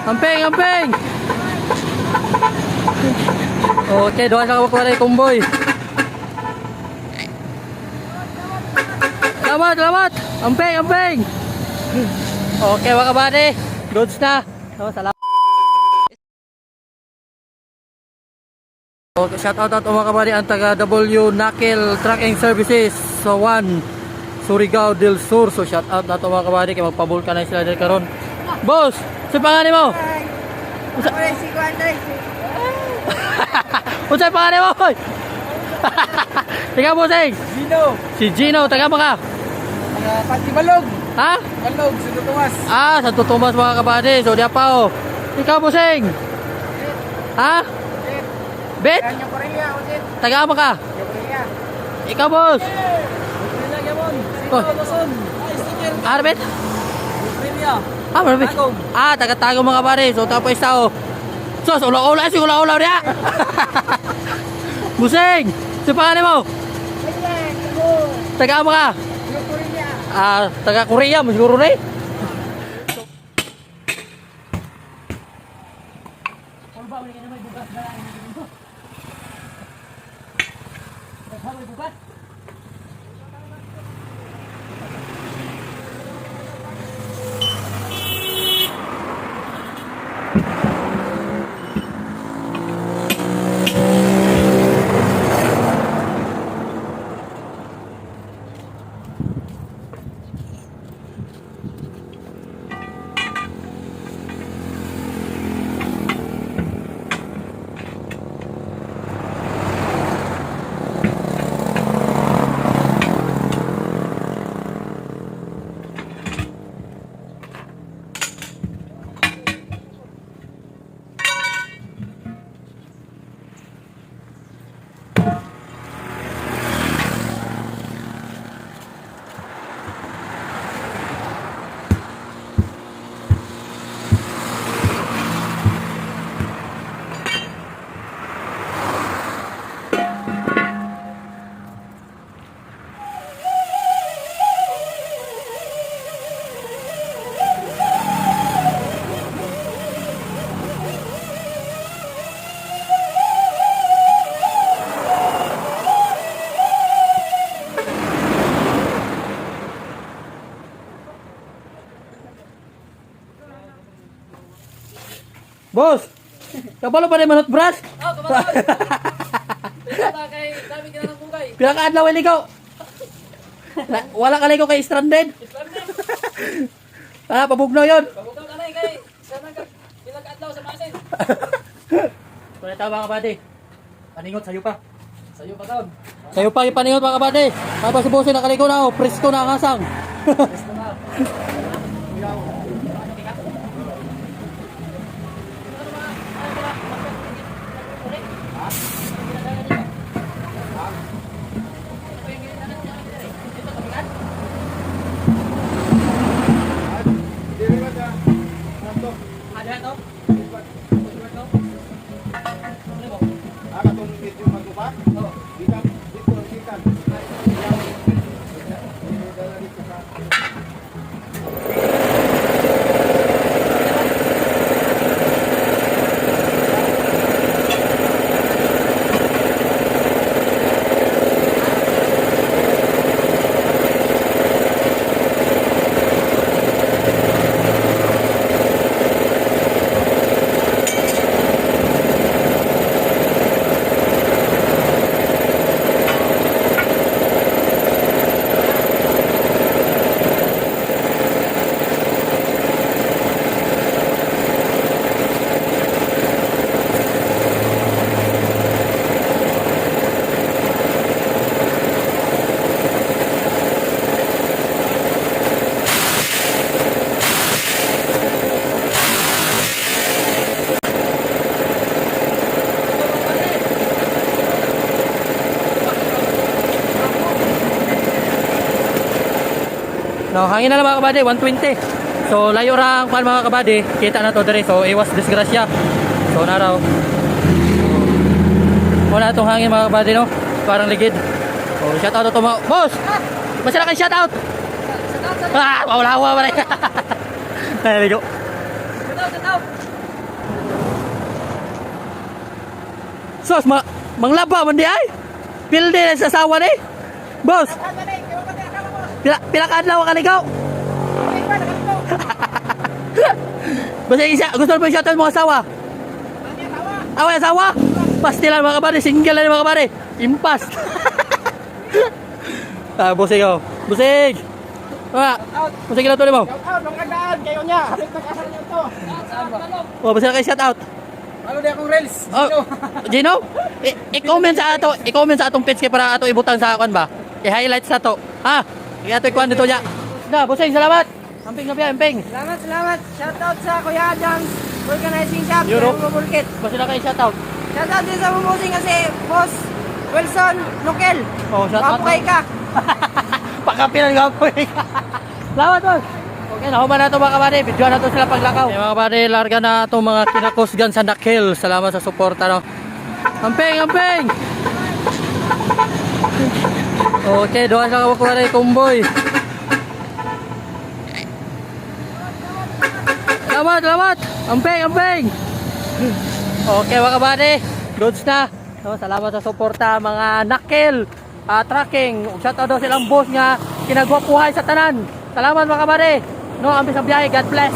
Amping, amping. Okay, doon sa kawakwari kumboy. Salamat, salamat. Amping, amping. Okay, mga kabady. Goods na. Oh, salamat. Okay, shout out mga kabady ang taga W Knuckle Trucking Services. So 1 Surigao del Sur. So shout out na to mga kabady kay magpabulkan na sila dito karon. Boss, sa pangalan mo? Usa si Kuanday. Usa pangalan mo? Hoy. Taga mo say? Gino. Si Gino, taga mo ka? Patibalog. Ha? Balog, Santo Tomas. Ah, Santo Tomas mga kabady. So diya pa oh. Ikaw mo sing? Ha? Bet? Kanya Korea, ulit. Taga mo ka? Korea. Ikaw boss? Korea gamon. Oh. Luzon. Ay, sticker. Arbet? Korea. Ah, marami. Tagum. Ah, taga-tago mga kabady. So tapos tao. Sos, ula-ula si ula-ula dia. Busing, si pangalan mo? Taga mo ka? Korea. Ah, taga Korea mo siguro ni. Boss, kabalo pa rin manot brush? Oh, kabalo. Kay dami ka ng bugay. Pila ka adlaw ligaw? Wala ka ligaw kay stranded? Ah, pabugnaw yun. Pabukaw ka na kay sana ka pinag-adlaw sa masin. Kaya tama ka bade. Paningot sayo pa. Sayo pa taon. Sayo pa ipaningot mga kabade. Tapos si boss nakaligo na oh, presko na ang asang. Gusto na. No, hangin na lang mga kabady, 120. So layo ra ang mga kabady, kita na to dire. So iwas disgrasya. So naraw. Wala tong hangin mga kabady no. Parang ligid. Oh, shout out to mga boss. Masira kan shout out. Ah, wala. Naligo. Shout out. Sos, manglaba man di ay. Pilde na sa asawa ni. Boss, pila ka adlaw ka ligaw? Basta isa, gusto mo i-shoutout mo asawa? Away asawa? Pastilan mga kabady, single na mga kabady. Impas. Busig ako. Busig! Busig na tuloy mo. Shoutout, magandaan kayo niya. Hapit na kasal niyo to. Busig na kayo shoutout. Ano di akong reels? Oh, Gino? I-comment sa atong page kay para ato ibutang sa akin ba? I-highlight sa to. Ha? Kaya ato ikuan dito niya. Na, busing, salamat. Amping na biya, amping. Salamat. Shoutout sa Kuya Adams Organizing Shop. Euro. Sa Bumulkit. Basta na kayo shoutout. Shoutout din sa Bumusing kasi Boss Wilson Nukel. Oh, shoutout. Mapukay ka. Pakapilan ka po. Salamat, boss. Okay, nahuman na ito mga kabady. Video na ito sila paglakaw. Okay, mga kabady, larga na itong mga kinakusgan sa Nakil. Salamat sa support. Ano? Amping, amping! Okay, doon sa kawakuha na yung kumboy. Salamat! Amping, amping! Okay, mga kabady. Goods na. So, salamat sa suporta mga Nakil tracking. Shoutout daw silang boss nga kinagwapuhay sa tanan. Salamat mga kabady. No, ambi sa biyahe. God bless.